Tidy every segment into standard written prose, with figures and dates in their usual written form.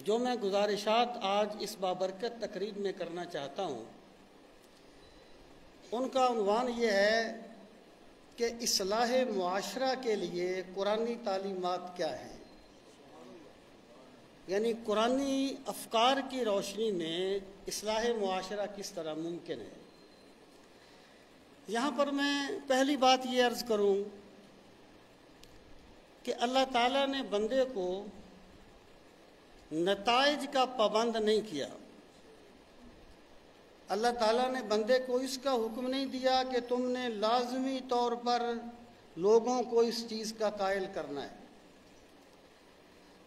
جو میں گزارشات آج اس بابرکت تقریب میں کرنا چاہتا ہوں ان کا عنوان یہ ہے کہ اصلاح معاشرہ کے لیے قرآنی تعلیمات کیا ہیں، یعنی قرآنی افکار کی روشنی میں اصلاح معاشرہ کس طرح ممکن ہے۔ یہاں پر میں پہلی بات یہ عرض کروں کہ اللہ تعالیٰ نے بندے کو نتائج کا پابند نہیں کیا۔ اللہ تعالیٰ نے بندے کو اس کا حکم نہیں دیا کہ تم نے لازمی طور پر لوگوں کو اس چیز کا قائل کرنا ہے۔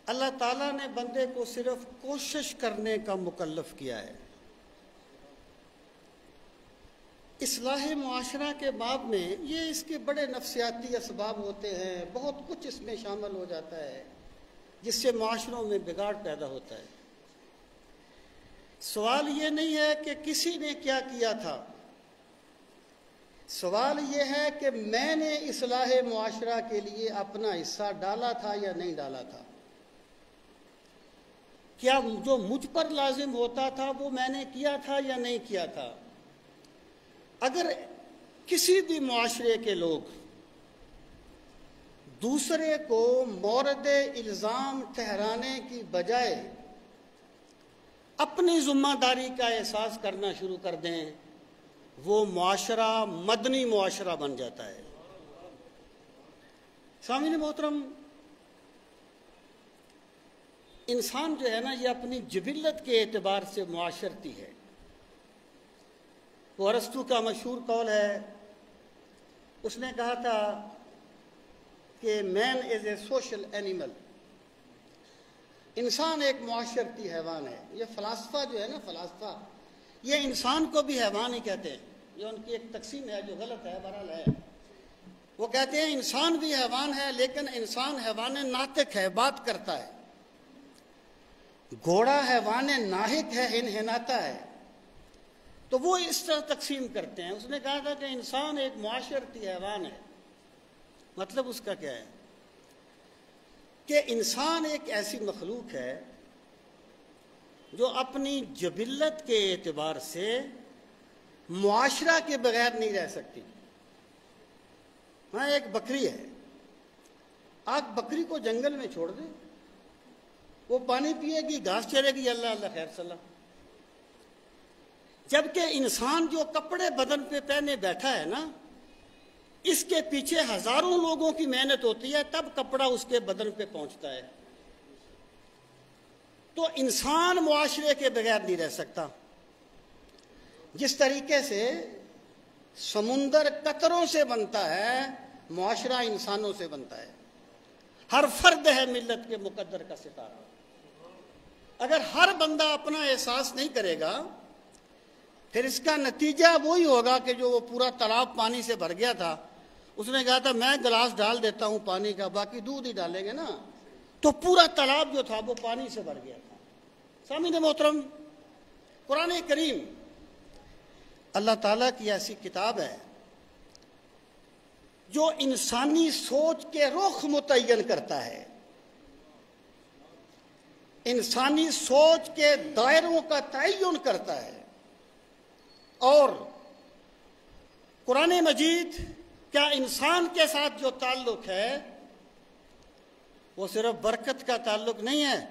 اللہ تعالیٰ نے بندے کو صرف کوشش کرنے کا مکلف کیا ہے۔ اصلاح معاشرہ کے باب میں یہ اس کے بڑے نفسیاتی اسباب ہوتے ہیں، بہت کچھ اس میں شامل ہو جاتا ہے جس سے معاشروں میں بگاڑ پیدا ہوتا ہے۔ سوال یہ نہیں ہے کہ کسی نے کیا کیا تھا، سوال یہ ہے کہ میں نے اصلاح معاشرہ کے لیے اپنا حصہ ڈالا تھا یا نہیں ڈالا تھا۔ کیا جو مجھ پر لازم ہوتا تھا وہ میں نے کیا تھا یا نہیں کیا تھا۔ اگر کسی بھی معاشرے کے لوگ دوسرے کو مورد الزام ٹھہرانے کی بجائے اپنی ذمہ داری کا احساس کرنا شروع کر دیں، وہ معاشرہ مدنی معاشرہ بن جاتا ہے۔ سامعین محترم، انسان جو ہے نا یہ اپنی جبلت کے اعتبار سے معاشرتی ہے۔ وہ ارسطو کا مشہور قول ہے، اس نے کہا تھا کہ مین از اے سوشل اینیمل، انسان ایک معاشرتی حیوان ہے۔ یہ فلاسفہ جو ہے نا، فلاسفہ یہ انسان کو بھی حیوان ہی کہتے ہیں، یہ ان کی ایک تقسیم ہے جو غلط ہے، بہرحال ہے۔ وہ کہتے ہیں انسان بھی حیوان ہے لیکن انسان حیوان ناطق ہے، بات کرتا ہے۔ گھوڑا حیوان ناہق ہے، ہنہناتا ہے۔ تو وہ اس طرح تقسیم کرتے ہیں۔ اس نے کہا تھا کہ انسان ایک معاشرتی حیوان ہے۔ مطلب اس کا کیا ہے کہ انسان ایک ایسی مخلوق ہے جو اپنی جبلت کے اعتبار سے معاشرہ کے بغیر نہیں رہ سکتی۔ ہاں، ایک بکری ہے، آپ بکری کو جنگل میں چھوڑ دیں، وہ پانی پیے گی، گھاس چرے گی، اللہ اللہ خیر صلاح۔ جبکہ انسان جو کپڑے بدن پہ پہنے بیٹھا ہے نا، اس کے پیچھے ہزاروں لوگوں کی محنت ہوتی ہے، تب کپڑا اس کے بدن پہ پہنچتا ہے۔ تو انسان معاشرے کے بغیر نہیں رہ سکتا۔ جس طریقے سے سمندر قطروں سے بنتا ہے، معاشرہ انسانوں سے بنتا ہے۔ ہر فرد ہے ملت کے مقدر کا ستارہ۔ اگر ہر بندہ اپنا احساس نہیں کرے گا پھر اس کا نتیجہ وہی ہوگا کہ جو وہ پورا تالاب پانی سے بھر گیا تھا، اس نے کہا تھا میں گلاس ڈال دیتا ہوں پانی کا، باقی دودھ ہی ڈالیں گے نا، تو پورا تالاب جو تھا وہ پانی سے بھر گیا تھا۔ سامعین محترم، قرآن کریم اللہ تعالیٰ کی ایسی کتاب ہے جو انسانی سوچ کے رخ متعین کرتا ہے، انسانی سوچ کے دائروں کا تعین کرتا ہے۔ اور قرآن مجید کیا انسان کے ساتھ جو تعلق ہے وہ صرف برکت کا تعلق نہیں ہے،